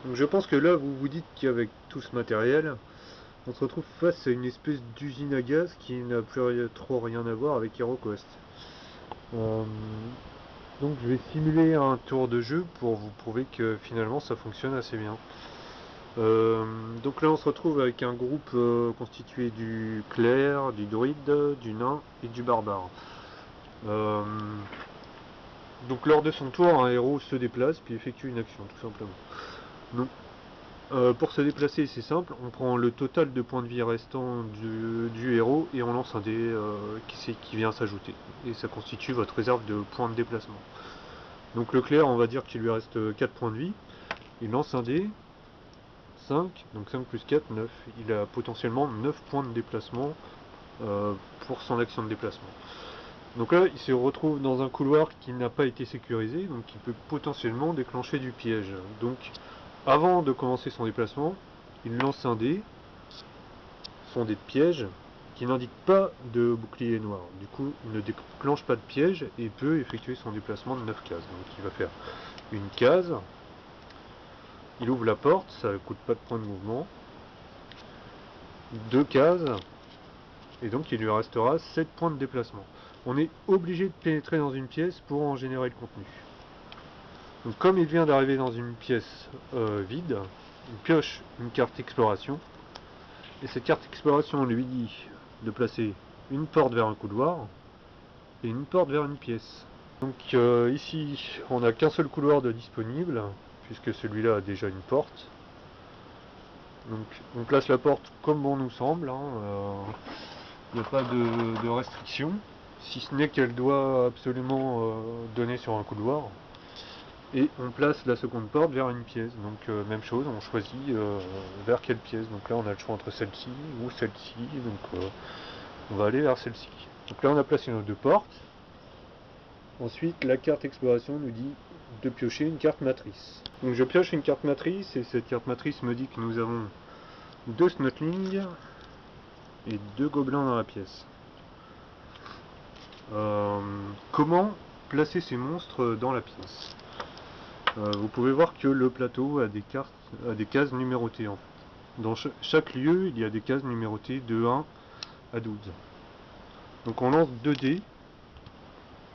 Donc je pense que là vous vous dites qu'avec tout ce matériel, on se retrouve face à une espèce d'usine à gaz qui n'a plus trop rien à voir avec HeroQuest. Euh, donc je vais simuler un tour de jeu pour vous prouver que finalement ça fonctionne assez bien. Euh, donc là on se retrouve avec un groupe constitué du clerc, du druide, du nain et du barbare. Euh, donc lors de son tour, un héros se déplace puis effectue une action tout simplement. Donc, pour se déplacer c'est simple, on prend le total de points de vie restants du héros et on lance un dé qui vient s'ajouter. Et ça constitue votre réserve de points de déplacement. Donc le clerc on va dire qu'il lui reste 4 points de vie, il lance un dé, 5, donc 5 plus 4, 9. Il a potentiellement 9 points de déplacement pour son action de déplacement. Donc là, il se retrouve dans un couloir qui n'a pas été sécurisé, donc il peut potentiellement déclencher du piège. Donc, avant de commencer son déplacement, il lance un dé, son dé de piège, qui n'indique pas de bouclier noir. Du coup, il ne déclenche pas de piège et peut effectuer son déplacement de 9 cases. Donc il va faire une case, il ouvre la porte, ça ne coûte pas de points de mouvement, 2 cases, et donc il lui restera 7 points de déplacement. On est obligé de pénétrer dans une pièce pour en générer le contenu. Donc comme il vient d'arriver dans une pièce vide, il pioche une carte exploration, et cette carte exploration lui dit de placer une porte vers un couloir et une porte vers une pièce. Donc ici on n'a qu'un seul couloir de disponible, puisque celui-là a déjà une porte. Donc on place la porte comme bon nous semble, il n'y a pas de restriction, si ce n'est qu'elle doit absolument donner sur un couloir. Et on place la seconde porte vers une pièce. Donc même chose, on choisit vers quelle pièce. Donc là on a le choix entre celle-ci ou celle-ci. Donc on va aller vers celle-ci. Donc là on a placé nos deux portes. Ensuite la carte exploration nous dit de piocher une carte matrice. Donc je pioche une carte matrice et cette carte matrice me dit que nous avons deux snotlings et deux gobelins dans la pièce. Comment placer ces monstres dans la pièce? Vous pouvez voir que le plateau a des cases numérotées en fait. Dans chaque lieu, il y a des cases numérotées de 1 à 12. Donc on lance 2 dés,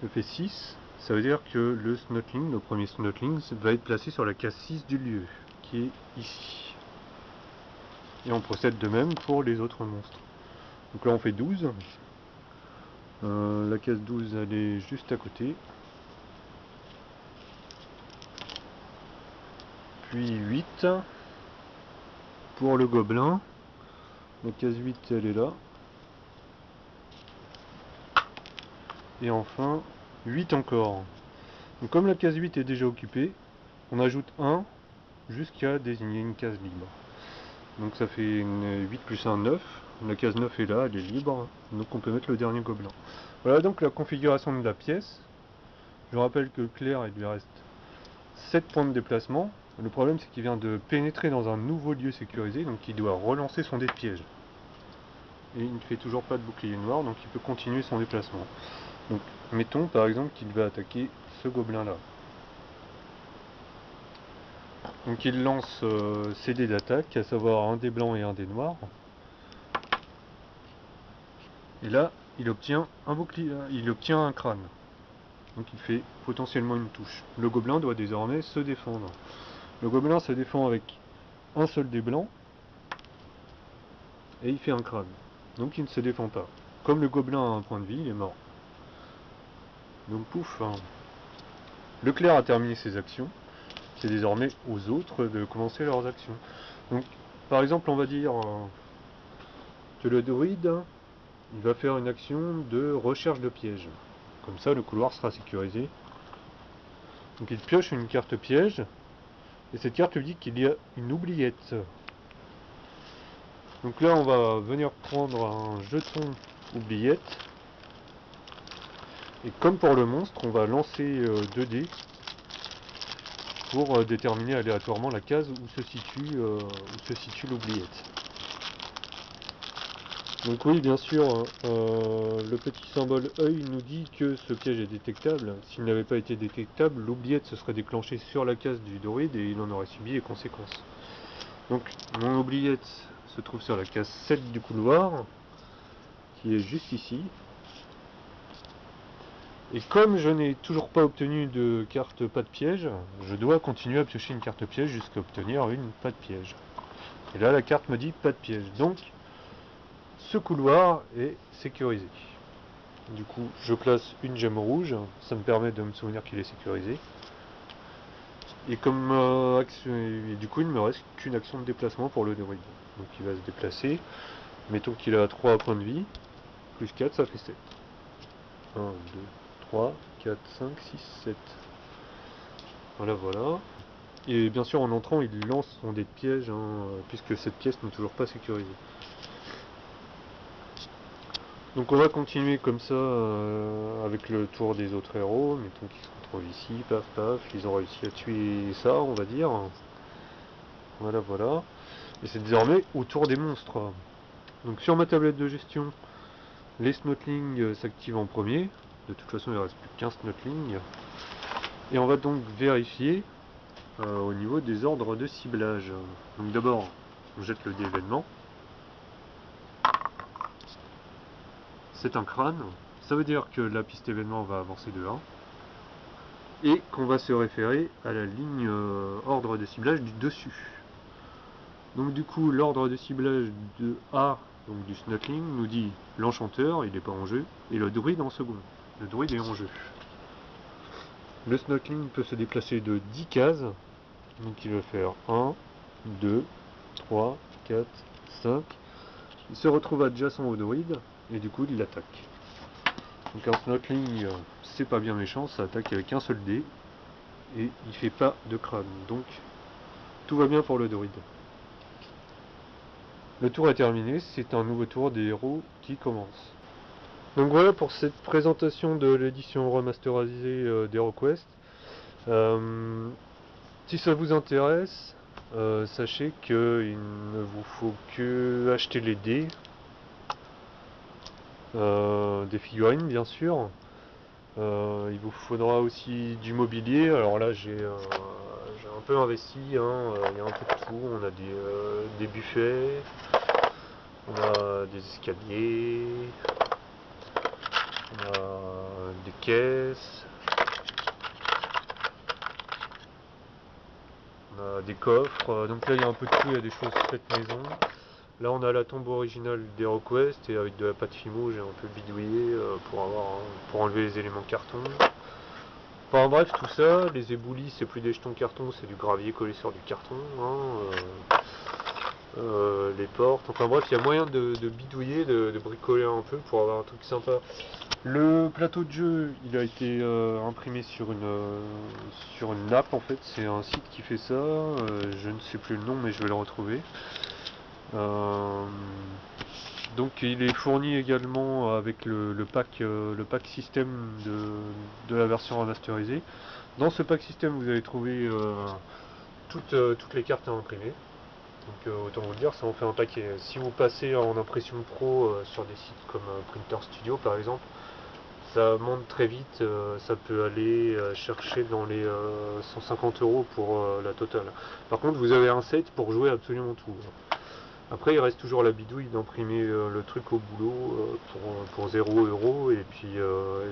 je fais 6, ça veut dire que le snotling, le premier snotling, va être placé sur la case 6 du lieu, qui est ici. Et on procède de même pour les autres monstres. Donc là on fait 12. La case 12 elle est juste à côté. Puis 8 pour le gobelin. La case 8 elle est là. Et enfin 8 encore. Donc comme la case 8 est déjà occupée, on ajoute 1 jusqu'à désigner une case libre. Donc ça fait une 8 plus 1, 9. La case 9 est là, elle est libre. Donc on peut mettre le dernier gobelin. Voilà donc la configuration de la pièce. Je rappelle que Claire, il lui reste 7 points de déplacement. Le problème c'est qu'il vient de pénétrer dans un nouveau lieu sécurisé, donc il doit relancer son dé de piège. Et il ne fait toujours pas de bouclier noir, donc il peut continuer son déplacement. Donc mettons par exemple qu'il va attaquer ce gobelin là. Donc il lance ses dés d'attaque, à savoir un dé blanc et un dé noir. Et là, il obtient un bouclier, il obtient un crâne. Donc il fait potentiellement une touche. Le gobelin doit désormais se défendre. Le gobelin se défend avec un seul dé blanc et il fait un crâne. Donc il ne se défend pas. Comme le gobelin a un point de vie, il est mort. Donc pouf, le clerc a terminé ses actions. C'est désormais aux autres de commencer leurs actions. Donc par exemple on va dire que le druide il va faire une action de recherche de piège. Comme ça le couloir sera sécurisé. Donc il pioche une carte piège et cette carte lui dit qu'il y a une oubliette. Donc là on va venir prendre un jeton oubliette et comme pour le monstre on va lancer 2 dés pour déterminer aléatoirement la case où se situe l'oubliette. Donc oui, bien sûr, le petit symbole œil nous dit que ce piège est détectable. S'il n'avait pas été détectable, l'oubliette se serait déclenchée sur la case du droïde et il en aurait subi les conséquences. Donc mon oubliette se trouve sur la case 7 du couloir, qui est juste ici. Et comme je n'ai toujours pas obtenu de carte pas de piège, je dois continuer à piocher une carte piège jusqu'à obtenir une pas de piège. Et là la carte me dit pas de piège. Donc ce couloir est sécurisé. Du coup je place une gemme rouge, ça me permet de me souvenir qu'il est sécurisé. Et comme du coup il ne me reste qu'une action de déplacement pour le droïde. Donc il va se déplacer. Mettons qu'il a 3 points de vie, plus 4 ça fait 7. 1, 2, 3, 4, 5, 6, 7. Voilà, voilà. Et bien sûr, en entrant, il lance son dé de piège, puisque cette pièce n'est toujours pas sécurisée. Donc on va continuer comme ça avec le tour des autres héros. Mettons qu'ils se retrouvent ici, paf, paf. Ils ont réussi à tuer ça, on va dire. Voilà, voilà. Et c'est désormais au tour des monstres. Donc sur ma tablette de gestion, les snotlings s'activent en premier. De toute façon, il ne reste plus qu'un snotling. Et on va donc vérifier au niveau des ordres de ciblage. Donc d'abord, on jette le dé événement. C'est un crâne. Ça veut dire que la piste événement va avancer de 1. Et qu'on va se référer à la ligne ordre de ciblage du dessus. Donc du coup, l'ordre de ciblage de A, donc du snotling, nous dit l'enchanteur, il n'est pas en jeu, et le druide en second. Le druide est en jeu. Le snotling peut se déplacer de 10 cases, donc il va faire 1, 2, 3, 4, 5. Il se retrouve adjacent au druide, et du coup il l'attaque. Donc un snotling, c'est pas bien méchant, ça attaque avec un seul dé, et il fait pas de crâne, donc tout va bien pour le druide. Le tour est terminé, c'est un nouveau tour des héros qui commence. Donc voilà pour cette présentation de l'édition remasterisée d'HeroQuest. Si ça vous intéresse, sachez qu'il ne vous faut que acheter les dés, des figurines bien sûr. Il vous faudra aussi du mobilier. Alors là j'ai un peu investi, il y a un peu de tout. On a des buffets, on a des escaliers, on a des caisses, on a des coffres. Donc là il y a un peu de tout, il y a des choses faites maison. Là on a la tombe originale d'HeroQuest et avec de la pâte Fimo j'ai un peu bidouillé pour enlever les éléments carton. Enfin bref, tout ça, les éboulis c'est plus des jetons carton, c'est du gravier collé sur du carton. Les portes, enfin bref, il y a moyen de bidouiller, de bricoler un peu pour avoir un truc sympa. Le plateau de jeu, il a été imprimé sur une nappe en fait, c'est un site qui fait ça, je ne sais plus le nom mais je vais le retrouver. Donc il est fourni également avec le pack système de la version remasterisée. Dans ce pack système vous allez trouver toutes les cartes à imprimer. Donc autant vous le dire, ça en fait un paquet. Si vous passez en impression pro sur des sites comme Printer Studio par exemple, ça monte très vite, ça peut aller chercher dans les 150 € pour la totale. Par contre vous avez un set pour jouer absolument tout. Après il reste toujours la bidouille d'imprimer le truc au boulot pour 0 € et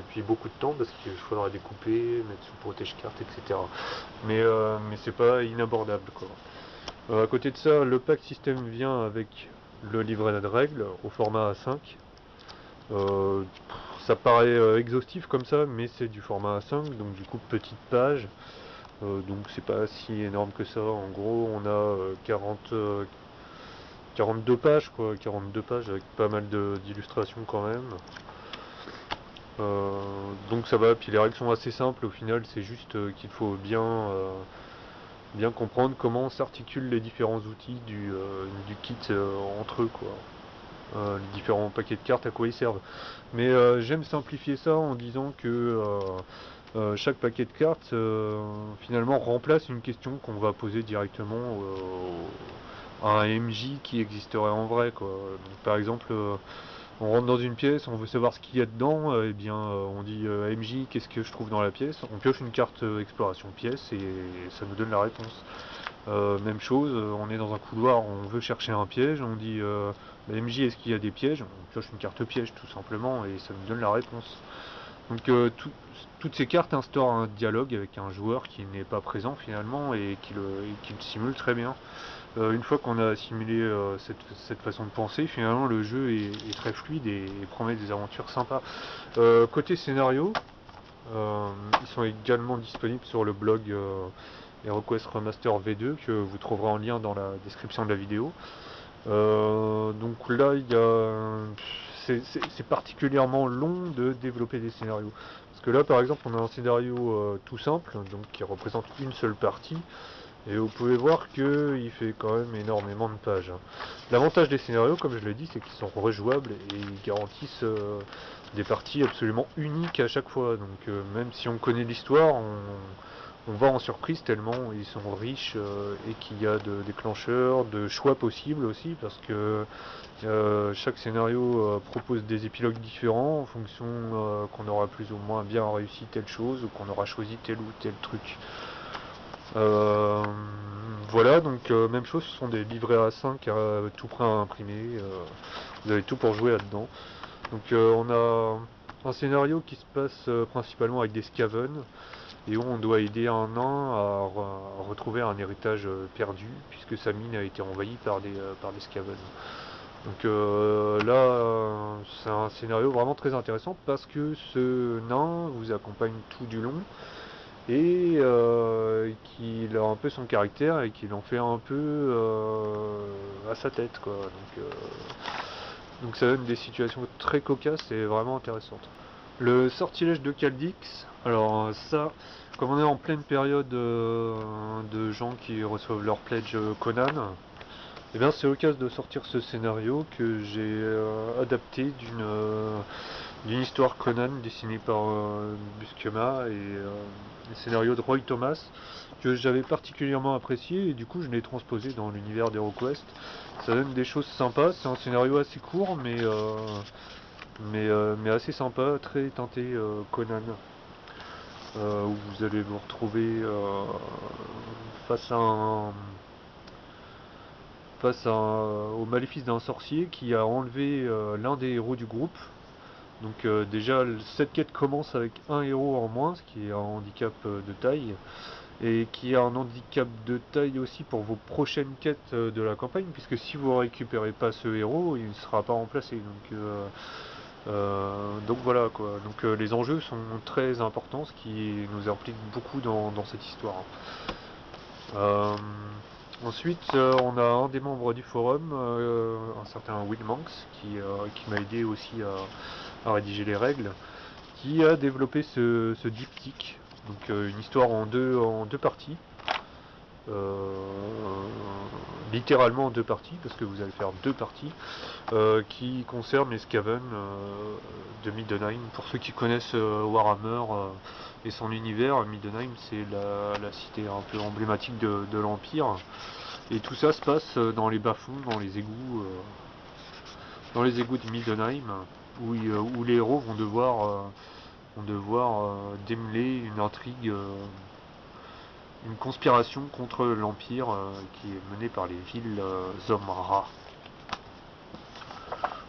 puis beaucoup de temps parce qu'il faudra découper, mettre sous protège-carte, etc. Mais c'est pas inabordable quoi. À côté de ça, le pack système vient avec le livret de règles au format A5. Ça paraît exhaustif comme ça, mais c'est du format A5, donc du coup petite page. Donc c'est pas si énorme que ça. En gros, on a 42 pages, quoi, 42 pages avec pas mal d'illustrations quand même. Donc ça va, puis les règles sont assez simples au final, c'est juste qu'il faut bien comprendre comment s'articulent les différents outils du kit entre eux, quoi. Les différents paquets de cartes, à quoi ils servent. Mais j'aime simplifier ça en disant que chaque paquet de cartes finalement remplace une question qu'on va poser directement un MJ qui existerait en vrai, quoi. Donc, par exemple, on rentre dans une pièce, on veut savoir ce qu'il y a dedans, et bien on dit MJ, qu'est-ce que je trouve dans la pièce? On pioche une carte exploration pièce et ça nous donne la réponse. Même chose, on est dans un couloir, on veut chercher un piège, on dit MJ, est-ce qu'il y a des pièges? On pioche une carte piège tout simplement et ça nous donne la réponse. Donc toutes ces cartes instaurent un dialogue avec un joueur qui n'est pas présent finalement et qui le simule très bien. Une fois qu'on a assimilé cette façon de penser, finalement le jeu est très fluide et promet des aventures sympas. Côté scénario, ils sont également disponibles sur le blog HeroQuest Remaster V2 que vous trouverez en lien dans la description de la vidéo. Donc là, c'est particulièrement long de développer des scénarios. Parce que là, par exemple, on a un scénario tout simple, donc qui représente une seule partie, et vous pouvez voir qu'il fait quand même énormément de pages. L'avantage des scénarios, comme je l'ai dit, c'est qu'ils sont rejouables et ils garantissent des parties absolument uniques à chaque fois. Donc même si on connaît l'histoire, on va en surprise tellement ils sont riches et qu'il y a de déclencheurs, de choix possibles aussi, parce que chaque scénario propose des épilogues différents en fonction qu'on aura plus ou moins bien réussi telle chose ou qu'on aura choisi tel ou tel truc. Euh, voilà, donc même chose, ce sont des livrets A5 tout prêt à imprimer. Vous avez tout pour jouer là-dedans. Donc on a un scénario qui se passe principalement avec des Skaven et où on doit aider un nain à retrouver un héritage perdu puisque sa mine a été envahie par des Skaven. Donc là, c'est un scénario vraiment très intéressant parce que ce nain vous accompagne tout du long et qu'il a un peu son caractère et qu'il en fait un peu à sa tête, quoi. Donc ça donne des situations très cocasses et vraiment intéressantes. Le sortilège de Caldix, alors ça, comme on est en pleine période de gens qui reçoivent leur pledge Conan, et bien c'est l'occasion de sortir ce scénario que j'ai adapté d'une histoire Conan dessinée par Buscema et le scénario de Roy Thomas que j'avais particulièrement apprécié et du coup je l'ai transposé dans l'univers d'HeroQuest. Ça donne des choses sympas, c'est un scénario assez court mais assez sympa, très teinté Conan, où vous allez vous retrouver face à au maléfice d'un sorcier qui a enlevé l'un des héros du groupe. Donc déjà cette quête commence avec un héros en moins, ce qui est un handicap de taille, et qui a un handicap de taille aussi pour vos prochaines quêtes de la campagne, puisque si vous ne récupérez pas ce héros, il ne sera pas remplacé. Donc voilà quoi. Donc les enjeux sont très importants, ce qui nous implique beaucoup dans cette histoire. Ensuite, on a un des membres du forum, un certain Will Manx, qui m'a aidé aussi à rédiger les règles, qui a développé ce diptyque, donc une histoire en deux parties, euh, littéralement en deux parties, parce que vous allez faire deux parties, qui concernent les Skaven de Middenheim. Pour ceux qui connaissent Warhammer et son univers, Middenheim c'est la cité un peu emblématique de l'Empire. Et tout ça se passe dans les bas-fonds, dans les égouts de Middenheim, où les héros vont devoir démêler une intrigue, une conspiration contre l'Empire qui est menée par les villes hommes rats.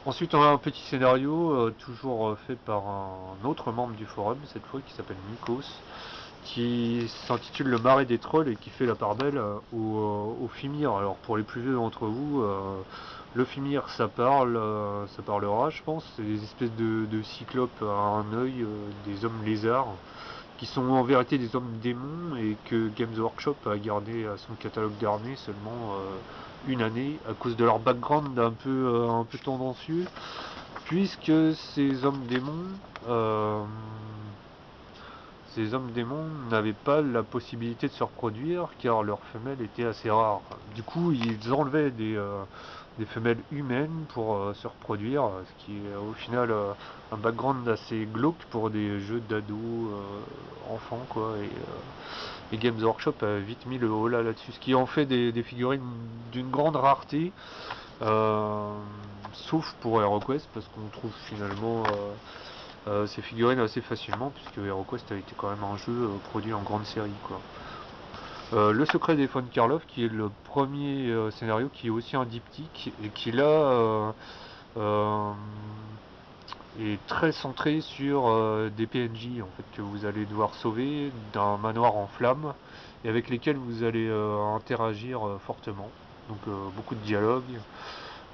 Ensuite, on a un petit scénario, toujours fait par un autre membre du forum, cette fois qui s'appelle Nikos, qui s'intitule Le Marais des Trolls et qui fait la part belle au Fimir. Alors pour les plus vieux d'entre vous, le Fimir ça parlera je pense, c'est des espèces de cyclopes à un œil, des hommes lézards, qui sont en vérité des hommes démons et que Games Workshop a gardé à son catalogue d'armées seulement une année à cause de leur background un peu tendancieux, puisque ces hommes démons ces hommes démons n'avaient pas la possibilité de se reproduire car leurs femelles étaient assez rares. Du coup, ils enlevaient des femelles humaines pour se reproduire, ce qui est au final un background assez glauque pour des jeux d'ados enfants quoi. Et Games Workshop a vite mis le holà là-dessus, ce qui en fait des figurines d'une grande rareté, sauf pour HeroQuest parce qu'on trouve finalement ces figurines assez facilement puisque HeroQuest a été quand même un jeu produit en grande série quoi. Le secret des Von Karloff qui est le premier scénario qui est aussi un diptyque et qui là est très centré sur des PNJ en fait que vous allez devoir sauver d'un manoir en flammes et avec lesquels vous allez interagir fortement. Donc beaucoup de dialogues,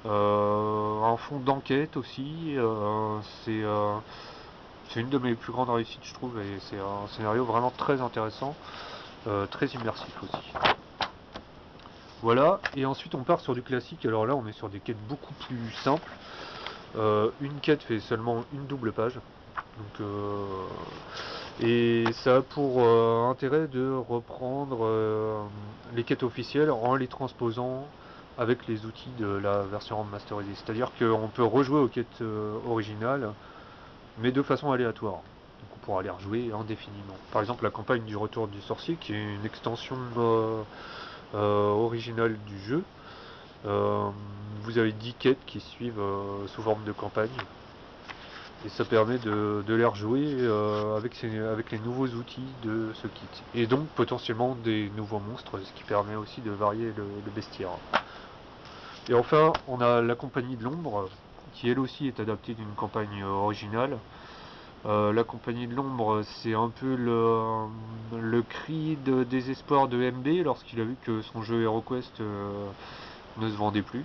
un fond d'enquête aussi. C'est une de mes plus grandes réussites je trouve et c'est un scénario vraiment très intéressant, très immersif aussi. Voilà, et ensuite on part sur du classique, alors là on est sur des quêtes beaucoup plus simples. Une quête fait seulement une double page, donc, et ça a pour intérêt de reprendre les quêtes officielles en les transposant avec les outils de la version remasterisée. C'est-à-dire qu'on peut rejouer aux quêtes originales, mais de façon aléatoire. Donc on pourra les rejouer indéfiniment. Par exemple la campagne du Retour du Sorcier, qui est une extension originale du jeu. Vous avez 10 quêtes qui suivent sous forme de campagne et ça permet de les rejouer avec les nouveaux outils de ce kit et donc potentiellement des nouveaux monstres, ce qui permet aussi de varier le bestiaire. Et enfin on a la Compagnie de l'Ombre qui elle aussi est adaptée d'une campagne originale. La Compagnie de l'Ombre, c'est un peu le cri de désespoir de MB lorsqu'il a vu que son jeu HeroQuest ne se vendait plus.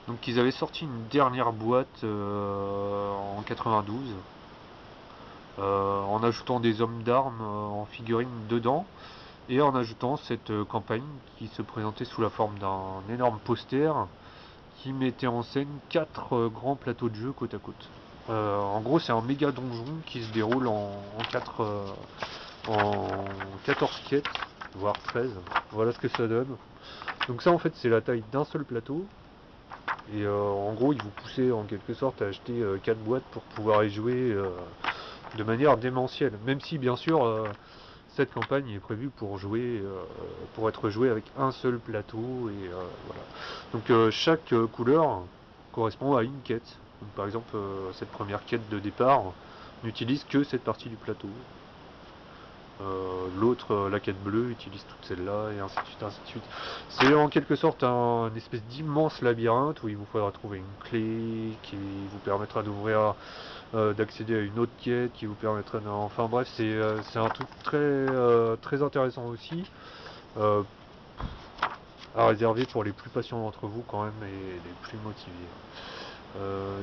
Donc ils avaient sorti une dernière boîte en 92 en ajoutant des hommes d'armes en figurines dedans et en ajoutant cette campagne qui se présentait sous la forme d'un énorme poster qui mettait en scène 4 grands plateaux de jeu côte à côte. En gros c'est un méga donjon qui se déroule en 14 quêtes, voire 13. Voilà ce que ça donne. Donc ça en fait c'est la taille d'un seul plateau. Et en gros, ils vous poussaient en quelque sorte à acheter 4 boîtes pour pouvoir y jouer de manière démentielle. Même si, bien sûr, cette campagne est prévue pour pour être jouée avec un seul plateau. Et voilà. Donc chaque couleur correspond à une quête. Donc, par exemple, cette première quête de départ n'utilise que cette partie du plateau. L'autre, la quête bleue, utilise toutes celles-là, et ainsi de suite, ainsi de suite. C'est en quelque sorte une espèce d'immense labyrinthe où il vous faudra trouver une clé qui vous permettra d'ouvrir, d'accéder à une autre quête qui vous permettra de... Enfin bref, c'est un truc très intéressant aussi, à réserver pour les plus patients d'entre vous quand même et les plus motivés.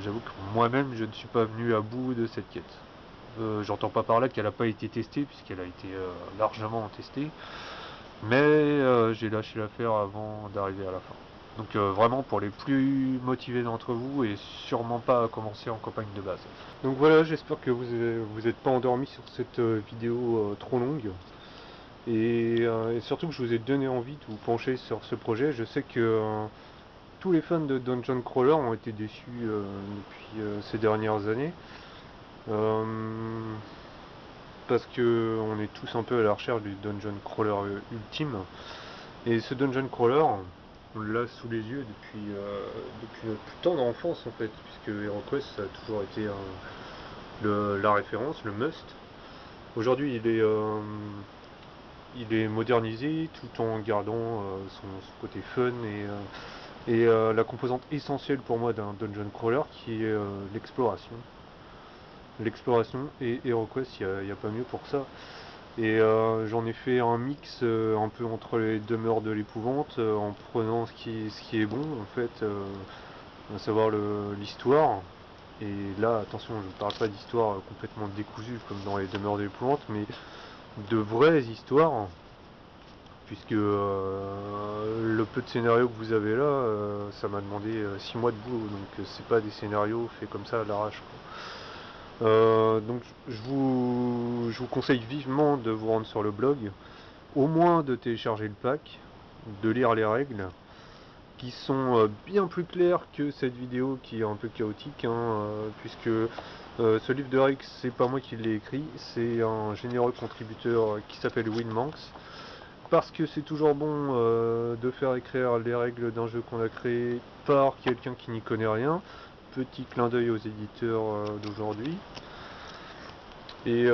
J'avoue que moi-même je ne suis pas venu à bout de cette quête. J'entends pas par là qu'elle n'a pas été testée, puisqu'elle a été largement testée, mais j'ai lâché l'affaire avant d'arriver à la fin. Donc vraiment pour les plus motivés d'entre vous, et sûrement pas à commencer en campagne de base. Donc voilà, j'espère que vous n'êtes pas endormi sur cette vidéo trop longue, et surtout que je vous ai donné envie de vous pencher sur ce projet. Je sais que tous les fans de Dungeon Crawler ont été déçus depuis ces dernières années. Parce que on est tous un peu à la recherche du dungeon crawler ultime, et ce dungeon crawler on l'a sous les yeux depuis notre plus tendre enfance en fait, puisque HeroQuest ça a toujours été la référence, le must. Aujourd'hui il est modernisé tout en gardant son côté fun et la composante essentielle pour moi d'un dungeon crawler qui est l'exploration. Et HeroQuest, il n'y a pas mieux pour ça. Et j'en ai fait un mix un peu entre les demeures de l'épouvante, en prenant ce qui est bon en fait, à savoir l'histoire. Et là, attention, je ne parle pas d'histoire complètement décousue comme dans les demeures de l'épouvante, mais de vraies histoires, puisque le peu de scénarios que vous avez là, ça m'a demandé 6 mois de boulot, donc c'est pas des scénarios faits comme ça à l'arrache. Donc je vous conseille vivement de vous rendre sur le blog, au moins de télécharger le pack, de lire les règles, qui sont bien plus claires que cette vidéo qui est un peu chaotique, hein, puisque ce livre de règles, c'est pas moi qui l'ai écrit, c'est un généreux contributeur qui s'appelle Winmanx, parce que c'est toujours bon de faire écrire les règles d'un jeu qu'on a créé par quelqu'un qui n'y connaît rien. Petit clin d'œil aux éditeurs d'aujourd'hui. Et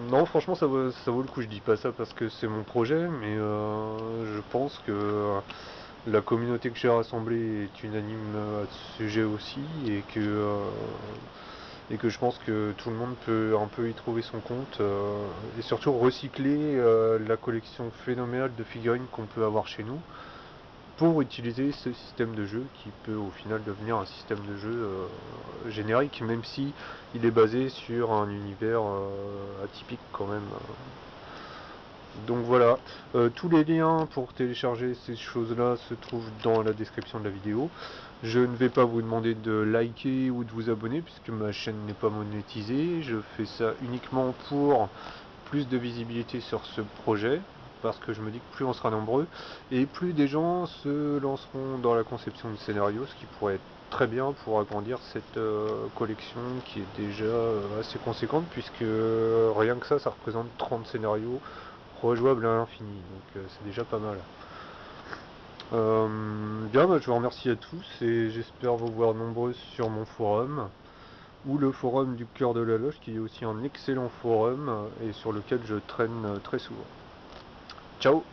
non, franchement, ça vaut le coup. Je dis pas ça parce que c'est mon projet, mais je pense que la communauté que j'ai rassemblée est unanime à ce sujet aussi, et que je pense que tout le monde peut un peu y trouver son compte, et surtout recycler la collection phénoménale de figurines qu'on peut avoir chez nous pour utiliser ce système de jeu qui peut au final devenir un système de jeu générique, même si il est basé sur un univers atypique quand même. Donc voilà, tous les liens pour télécharger ces choses-là se trouvent dans la description de la vidéo. Je ne vais pas vous demander de liker ou de vous abonner puisque ma chaîne n'est pas monétisée. Je fais ça uniquement pour plus de visibilité sur ce projet, parce que je me dis que plus on sera nombreux, et plus des gens se lanceront dans la conception de scénarios, ce qui pourrait être très bien pour agrandir cette collection qui est déjà assez conséquente, puisque rien que ça représente 30 scénarios rejouables à l'infini, donc c'est déjà pas mal. Bien, bah, je vous remercie à tous, et j'espère vous voir nombreux sur mon forum, ou le forum du cœur de la loge, qui est aussi un excellent forum et sur lequel je traîne très souvent. Ciao!